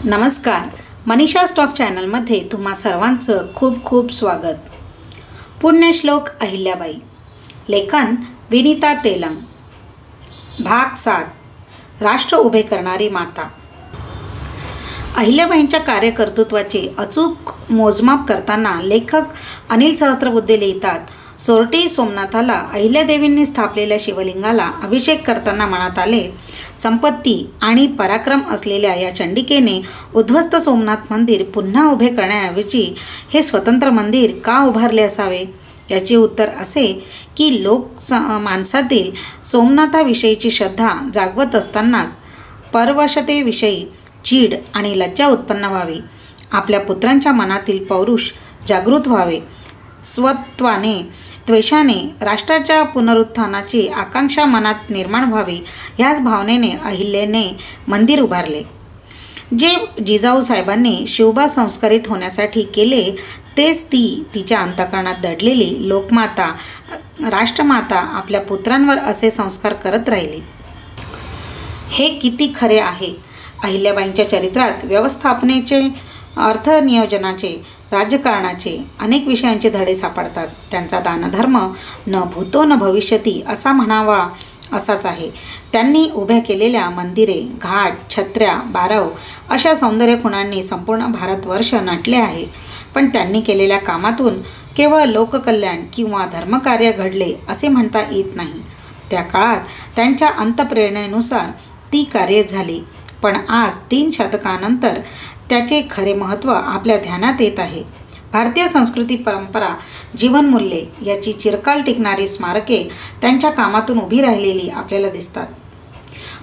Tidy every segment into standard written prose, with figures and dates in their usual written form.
नमस्कार. मनीषा स्टॉक चॅनलमध्ये तुम्हा सर्वांचं खूप खूप स्वागत. पुण्यश्लोक अहिल्याबाई. लेखन विनीता तेलंग. भाग 7. राष्ट्र उभे करणारी माता. अहिल्याबाईंच्या कार्यकर्तृत्वाचे अचूक मोजमाप करताना लेखक अनिल सहस्त्रबुद्धे लिहितात, सोरटी सोमनाथाला अहिल्यादेवींनी स्थापलेल्या शिवलिंगाला अभिषेक करताना मनात आले, संपत्ती आणि पराक्रम असलेल्या या चंडिकेने उद्ध्वस्त सोमनाथ मंदिर पुन्हा उभे करण्याऐवजी हे स्वतंत्र मंदिर का उभारले असावे. याचे उत्तर असे की माणसातील सोमनाथाविषयीची श्रद्धा जागवत असतानाच परवशतेविषयी चीड आणि लज्जा उत्पन्न व्हावी. आपल्या पुत्रांच्या मनातील पौरुष जागृत व्हावे. स्वत्वाने द्वेषाने राष्ट्राच्या पुनरुत्थानाची आकांक्षा मनात निर्माण व्हावी, ह्याच भावनेने अहिल्याने मंदिर उभारले. जे जिजाऊ साहेबांनी शिवबा संस्कारित होण्यासाठी केले तेच ती तिच्या अंतःकरणात दडलेली लोकमाता, राष्ट्रमाता आपल्या पुत्रांवर असे संस्कार करत राहिली. हे किती खरे आहे. अहिल्याबाईंच्या चरित्रात व्यवस्थापनेचे, अर्थनियोजनाचे, राजकारणाचे अनेक विषयांचे धडे सापडतात. त्यांचा दानधर्म न भूतो न भविष्यती असा म्हणावा असाच आहे. त्यांनी उभ्या केलेल्या मंदिरे, घाट, छत्र्या, बारव अशा सौंदर्य खुणांनी संपूर्ण भारतवर्ष नटले आहे. पण त्यांनी केलेल्या कामातून केवळ लोककल्याण किंवा धर्मकार्य घडले असे म्हणता येत नाही. त्या काळात त्यांच्या अंतप्रेरणेनुसार ती कार्य झाली. पण आज 3 शतकानंतर त्याचे खरे महत्त्व आपल्या ध्यानात येत आहे. भारतीय संस्कृती, परंपरा, जीवनमूल्ये याची चिरकाल टिकणारी स्मारके त्यांच्या कामातून उभी राहिलेली आपल्याला दिसतात.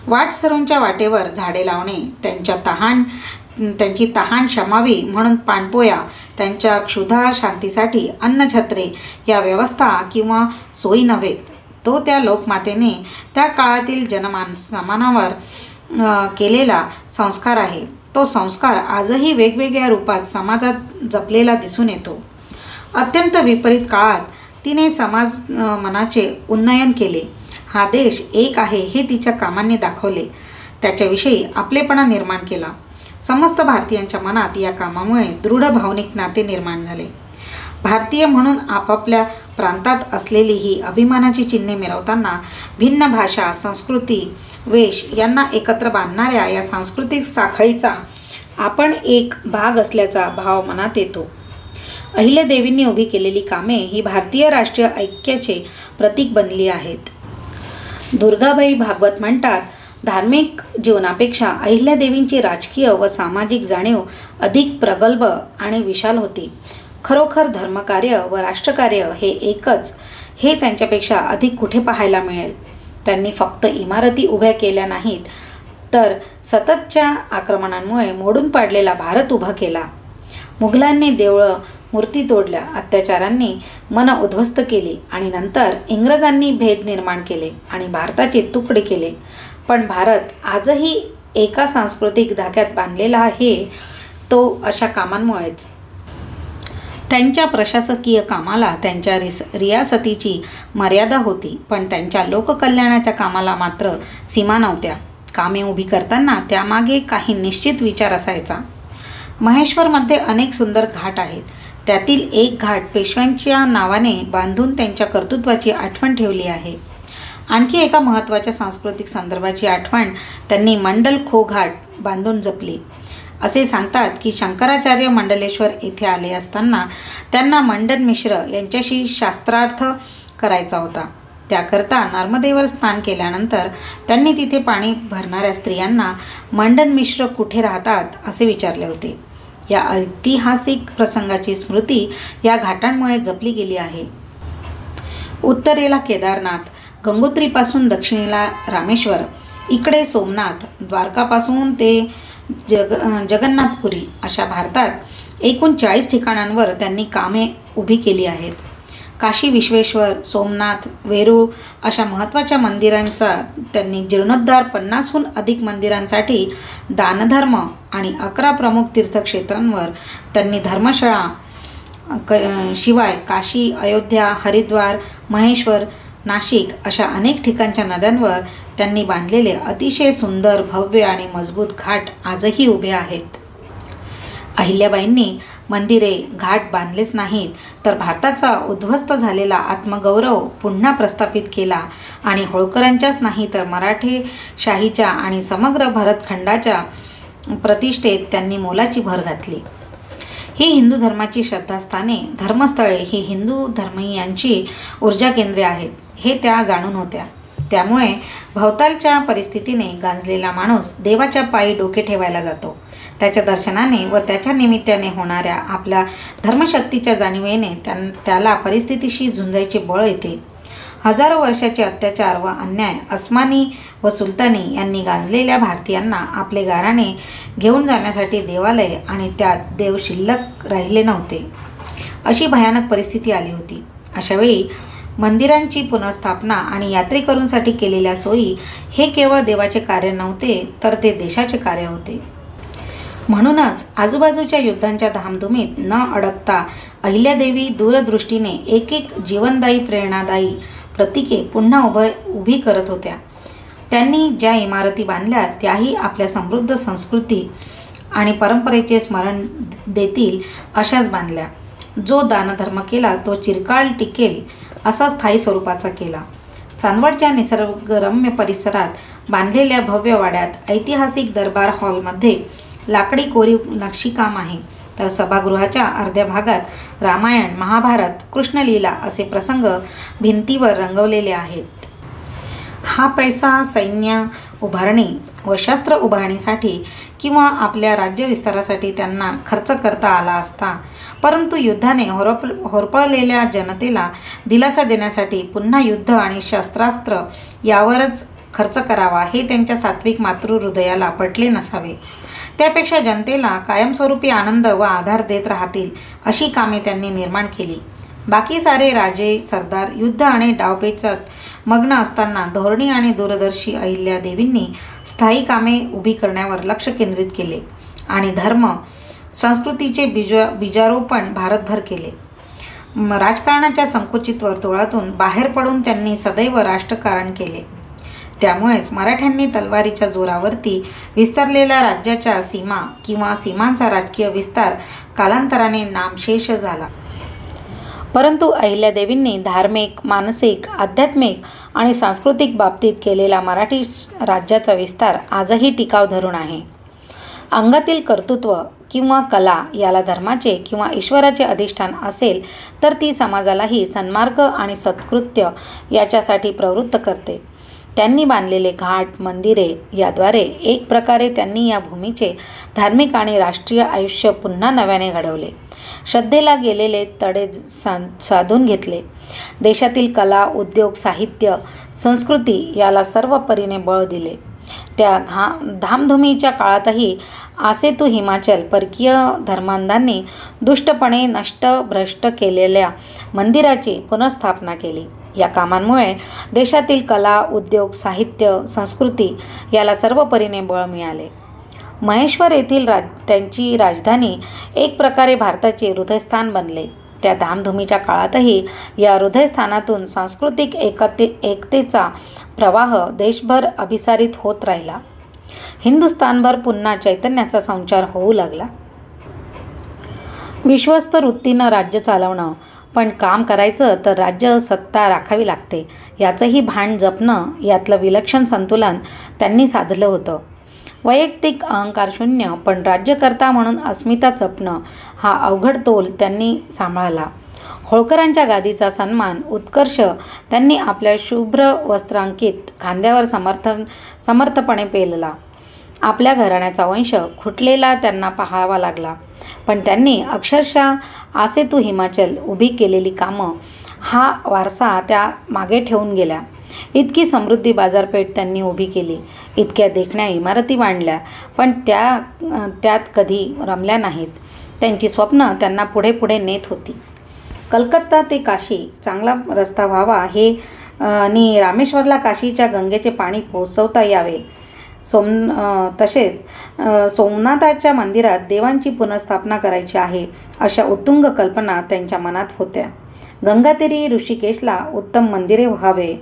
वाटसरूंच्या वाटेवर झाडे लावणे, त्यांची तहान शमावी म्हणून पाणपोया, त्यांच्या क्षुधा शांतीसाठी अन्नछत्रे या व्यवस्था किंवा सोयी नव्हेत. तो त्या लोकमातेने त्या काळातील जनमानसावर केलेला संस्कार आहे. तो संस्कार आजही वेगवेगळ्या रूपात समाजात जपलेला दिसून येतो. अत्यंत विपरीत काळात तिने समाज मनाचे उन्नयन केले. हा देश एक आहे हे तिच्या कामांनी दाखवले. त्याच्याविषयी आपलेपणा निर्माण केला. समस्त भारतीयांच्या मनात या कामामुळे दृढ भावनिक नाते निर्माण झाले. भारतीय म्हणून आपापल्या प्रांतात असलेली ही अभिमानाची चिन्हे मिरवताना भिन्न भाषा, संस्कृती, वेश यांना एकत्र बांधणाऱ्या या सांस्कृतिक साखळीचा आपण एक भाग असल्याचा भाव मनात येतो. अहिल्यादेवींनी उभी केलेली कामे ही भारतीय राष्ट्रीय ऐक्याचे प्रतीक बनली आहेत. दुर्गाबाई भागवत म्हणतात, धार्मिक जीवनापेक्षा अहिल्यादेवींची राजकीय व सामाजिक जाणीव अधिक प्रगल्भ आणि विशाल होती. खरोखर धर्मकार्य व राष्ट्रकार्य हे एकच हे त्यांच्यापेक्षा अधिक कुठे पाहायला मिळेल. त्यांनी फक्त इमारती उभ्या केल्या नाहीत, तर सततच्या आक्रमणांमुळे मोडून पाडलेला भारत उभा केला. मुघलांनी देवळं, मूर्ती तोडल्या, अत्याचारांनी मन उद्ध्वस्त केली आणि नंतर इंग्रजांनी भेद निर्माण केले आणि भारताचे तुकडे केले. पण भारत आजही एका सांस्कृतिक धाग्यात बांधलेला आहे, तो अशा कामांमुळेच. त्यांच्या प्रशासकीय कामाला त्यांच्या रियासतीची मर्यादा होती, पण त्यांच्या लोककल्याणाच्या कामाला मात्र सीमा नव्हत्या. कामे उभी करताना त्यामागे काही निश्चित विचार असायचा. महेश्वरमध्ये अनेक सुंदर घाट आहेत. त्यातील एक घाट पेशव्यांच्या नावाने बांधून त्यांच्या कर्तृत्वाची आठवण ठेवली आहे. आणखी एका महत्त्वाच्या सांस्कृतिक संदर्भाची आठवण त्यांनी मंडलखो घाट बांधून जपली. असे सांगतात की शंकराचार्य मंडलेश्वर येथे आले असताना त्यांना मंडन मिश्र यांच्याशी शास्त्रार्थ करायचा होता. त्याकरता नर्मदेवर स्नान केल्यानंतर त्यांनी तिथे पाणी भरणाऱ्या स्त्रियांना मंडन मिश्र कुठे राहतात असे विचारले होते. या ऐतिहासिक प्रसंगाची स्मृती या घाटांमुळे जपली गेली आहे. उत्तरेला केदारनाथ, गंगोत्रीपासून दक्षिणेला रामेश्वर, इकडे सोमनाथ, द्वारकापासून ते जगन्नाथपुरी अशा भारतात एकूण 40 ठिकाणांवर त्यांनी कामे उभी केली आहेत. काशी विश्वेश्वर, सोमनाथ, वेरूळ अशा महत्त्वाच्या मंदिरांचा त्यांनी जीर्णोद्धार, 50हून अधिक मंदिरांसाठी दानधर्म आणि 11 प्रमुख तीर्थक्षेत्रांवर त्यांनी धर्मशाळा, शिवाय काशी, अयोध्या, हरिद्वार, महेश्वर, नाशिक अशा अनेक ठिकाणच्या नद्यांवर त्यांनी बांधलेले अतिशय सुंदर, भव्य आणि मजबूत घाट आजही उभे आहेत. अहिल्याबाईंनी मंदिरे घाट बांधलेच नाहीत, तर भारताचा उद्ध्वस्त झालेला आत्मगौरव पुन्हा प्रस्थापित केला आणि होळकरांच्याच नाही तर मराठेशाहीच्या आणि समग्र भरतखंडाच्या प्रतिष्ठेत त्यांनी मोलाची भर घातली. ही हिंदू धर्माची श्रद्धास्थाने, धर्मस्थळे ही हिंदू धर्मीयांची ऊर्जा केंद्रे आहेत, हे त्या जाणून होत्या. त्यामुळे भवतालच्या परिस्थितीने गांजलेला माणूस देवाच्या पायी डोके ठेवायला जातो. त्याच्या दर्शनाने व त्याच्या निमित्ताने होणाऱ्या आपल्या धर्मशक्तीच्या जाणीवेने त्याला परिस्थितीशी झुंजायचे बळ येते. हजारो वर्षाचे अत्याचार व अन्याय अस्मानी व सुलतानी यांनी गांजलेल्या भारतीयांना आपले गाराणे घेऊन जाण्यासाठी देवालय आणि त्यात देव शिल्लक राहिले नव्हते, अशी भयानक परिस्थिती आली होती. अशावेळी मंदिरांची पुनर्स्थापना आणि यात्रेकरूंसाठी केलेल्या सोयी हे केवळ देवाचे कार्य नव्हते, तर ते देशाचे कार्य होते. म्हणूनच आजूबाजूच्या युद्धांच्या धामधुमीत न अडकता अहिल्यादेवी दूरदृष्टीने एक एक जीवनदायी प्रेरणादायी प्रतीके पुन्हा उभी करत होत्या. त्यांनी ज्या इमारती बांधल्या त्याही आपल्या समृद्ध संस्कृती आणि परंपरेचे स्मरण देतील अशाच बांधल्या. जो दानधर्म केला तो चिरकाळ टिकेल असा स्थायी स्वरूपाचा केला. चांदवडच्या निसर्गरम्य परिसरात बांधलेल्या भव्य वाड्यात ऐतिहासिक दरबार हॉलमध्ये लाकडी कोरीव नक्षीकाम आहे, तर सभागृहाच्या अर्ध्या भागात रामायण, महाभारत, कृष्णलीला असे प्रसंग भिंतीवर रंगवलेले आहेत. हा पैसा सैन्य उभारणी व शस्त्र उभारणीसाठी किंवा आपल्या राज्यविस्तारासाठी त्यांना खर्च करता आला असता, परंतु युद्धाने होरपळलेल्या जनतेला दिलासा देण्यासाठी पुन्हा युद्ध आणि शस्त्रास्त्र यावरच खर्च करावा हे त्यांच्या सात्विक मातृहृदयाला पटले नसावे. त्यापेक्षा जनतेला कायमस्वरूपी आनंद व आधार देत राहतील अशी कामे त्यांनी निर्माण केली. बाकी सारे राजे सरदार युद्ध आणि डावपेचात मग्न असताना धोरणी आणि दूरदर्शी अहिल्यादेवींनी स्थायी कामे उभी करण्यावर लक्ष केंद्रित केले आणि धर्म संस्कृतीचे बीजारोपण भारतभर केले. राजकारणाच्या संकुचित वर्तुळातून बाहेर पडून त्यांनी सदैव राष्ट्रकारण केले. त्यामुळेच मराठ्यांनी तलवारीच्या जोरावरती विस्तारलेल्या राज्याच्या सीमा किंवा सीमांचा राजकीय विस्तार कालांतराने नामशेष झाला. परंतु अहिल्यादेवींनी धार्मिक, मानसिक, आध्यात्मिक आणि सांस्कृतिक बाबतीत केलेला मराठी राज्याचा विस्तार आजही टिकाव धरून आहे. अंगातील कर्तृत्व किंवा कला याला धर्माचे किंवा ईश्वराचे अधिष्ठान असेल तर ती समाजालाही सन्मार्ग आणि सत्कृत्य याच्यासाठी प्रवृत्त करते. त्यांनी बांधलेले घाट, मंदिरे याद्वारे एक प्रकारे त्यांनी या भूमीचे धार्मिक आणि राष्ट्रीय आयुष्य पुन्हा नव्याने घडवले. श्रद्धेला गेलेले तडे साधून घेतले. देशातील कला, उद्योग, साहित्य, संस्कृती याला सर्व परीने बळ दिले. त्या धामधुमीच्या काळातही आसेतू हिमाचल परकीय धर्मांधांनी दुष्टपणे नष्ट भ्रष्ट केलेल्या मंदिराची पुनर्स्थापना केली. या कामांमुळे देशातील कला, उद्योग, साहित्य, संस्कृती याला सर्व परीने बळ मिळाले. महेश्वर येथील त्यांची राजधानी एक प्रकारे भारताचे हृदयस्थान बनले. त्या धामधुमीच्या काळातही या हृदयस्थानातून सांस्कृतिक एकतेचा प्रवाह देशभर अभिसारित होत राहिला. हिंदुस्थानभर पुन्हा चैतन्याचा संचार होऊ लागला. विश्वस्त वृत्तीनं राज्य चालवणं, पण काम करायचं तर राज्य सत्ता राखावी लागते याचंही भान जपणं, यातलं विलक्षण संतुलन त्यांनी साधलं होतं. वैयक्तिक अहंकारशून्य पण राज्यकर्ता म्हणून अस्मिता जपणं हा अवघड तोल त्यांनी सांभाळला. होळकरांच्या गादीचा सन्मान, उत्कर्ष त्यांनी आपल्या शुभ्र वस्त्रांकित खांद्यावर समर्थपणे पेलला. आपल्या घराण्याचा वंश खुटलेला त्यांना पाहावा लागला, पण त्यांनी अक्षरशः आसेतू हिमाचल उभी केलेली कामं हा वारसा त्या मागे ठेवून गेल्या. इतकी समृद्धी बाजारपेठ त्यांनी उभी केली, इतक्या देखण्या इमारती बांधल्या, पण त्यात कधी रमल्या नाहीत. त्यांची स्वप्न त्यांना पुढे पुढे नेत होती. कलकत्ता ते काशी चांगला रस्ता व्हावा हे आणि रामेश्वरला काशीच्या गंगेचे पाणी पोहोचवता यावे, तसेच सोमनाथाच्या मंदिरात देवांची पुनर्स्थापना करायची आहे अशा उत्तुंग कल्पना त्यांच्या मनात होत्या. गंगातीरी ऋषिकेशला उत्तम मंदिरे व्हावे,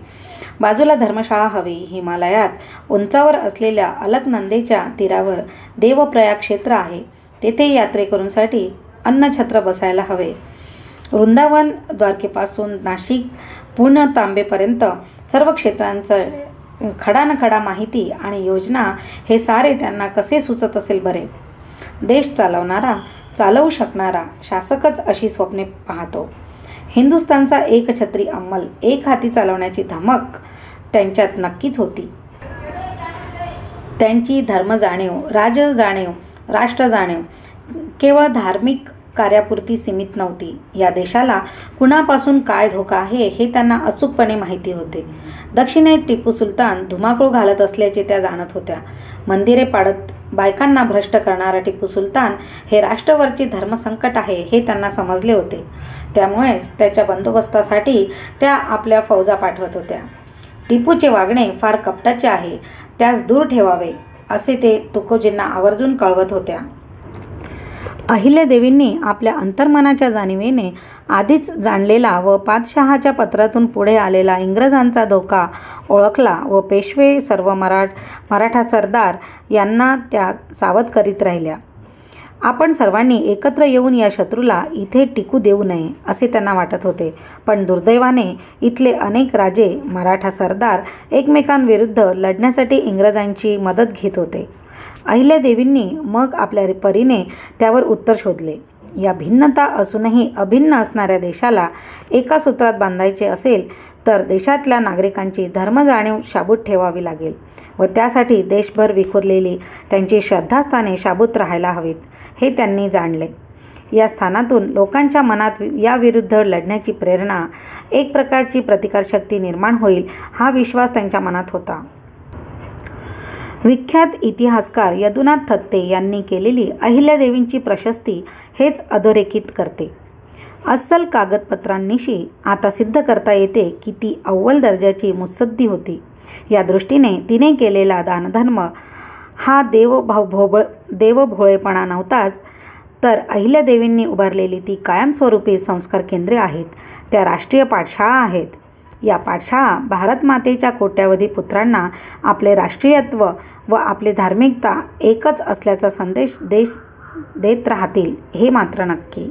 बाजूला धर्मशाळा हवी, हिमालयात उंचावर असलेल्या अलकनंदेच्या तीरावर देवप्रयाग क्षेत्र आहे तेथे यात्रेकरूंसाठी अन्नछत्र बसायला हवे. वृंदावन द्वारकेपासून नाशिक पुणे तांबेपर्यंत सर्व क्षेत्रांचं खडानखडा माहिती आणि योजना हे सारे त्यांना कसे सुचत असेल बरे. देश चालवणारा, चालवू शकणारा शासकच अशी स्वप्ने पाहतो. हिंदुस्थानचा एकछत्री अंमल, एक हाती चालवण्याची धमक त्यांच्यात नक्कीच होती. त्यांची धर्मजाणीव, राजजाणीव, राष्ट्रजाणीव केवळ धार्मिक कार्यापुरती सीमित नव्हती. या देशाला कुणापासून काय धोका आहे हे त्यांना अचूकपणे माहिती होते. दक्षिणेत टिपू सुलतान धुमाकूळ घालत असल्याचे त्या जाणत होत्या. मंदिरे पाडत बायकांना भ्रष्ट करणारा टिपू सुलतान हे राष्ट्रावरचे धर्मसंकट आहे हे त्यांना समजले होते. त्यामुळेच त्याच्या बंदोबस्तासाठी त्या आपल्या फौजा पाठवत होत्या. टिपूचे वागणे फार कपटाचे आहे, त्यास दूर ठेवावे असे ते तुकोजींना आवर्जून कळवत होत्या. अहिल्यादेवींनी आपल्या अंतर्मनाच्या जाणिवेने आधीच जाणलेला व पातशहाच्या पत्रातून पुढे आलेला इंग्रजांचा धोका ओळखला व पेशवे सर्व मराठा सरदार यांना त्या सावध करीत राहिल्या. आपण सर्वांनी एकत्र येऊन या शत्रूला इथे टिकू देऊ नये असे त्यांना वाटत होते. पण दुर्दैवाने इथले अनेक राजे, मराठा सरदार एकमेकांविरुद्ध लढण्यासाठी इंग्रजांची मदत घेत होते. अहिल्यादेवींनी मग आपल्या परीने त्यावर उत्तर शोधले. या भिन्नता असूनही अभिन्न असणाऱ्या देशाला एका सूत्रात बांधायचे असेल तर देशातल्या नागरिकांची धर्मजाणीव शाबूत ठेवावी लागेल व त्यासाठी देशभर विखुरलेली त्यांची श्रद्धास्थाने शाबूत राहायला हवीत हे त्यांनी जाणले. या स्थानातून लोकांच्या मनात याविरुद्ध लढण्याची प्रेरणा, एक प्रकारची प्रतिकारशक्ती निर्माण होईल हा विश्वास त्यांच्या मनात होता. विख्यात इतिहासकार यदुनाथ थत्ते यांनी केलेली अहिल्यादेवींची प्रशस्ती हेच अधोरेखित करते. अस्सल कागदपत्रांनिशी आता सिद्ध करता येते की ती अव्वल दर्जाची मुत्सद्दी होती. या दृष्टीने तिने केलेला दानधर्म हा देवभोळेपणा नव्हताच, तर अहिल्यादेवींनी उभारलेली ती कायमस्वरूपी संस्कार केंद्रे आहेत, त्या राष्ट्रीय पाठशाळा आहेत. या पाठशाळा भारतमातेच्या कोट्यावधी पुत्रांना आपले राष्ट्रीयत्व व आपली धार्मिकता एकच असल्याचा संदेश देत राहतील हे मात्र नक्की.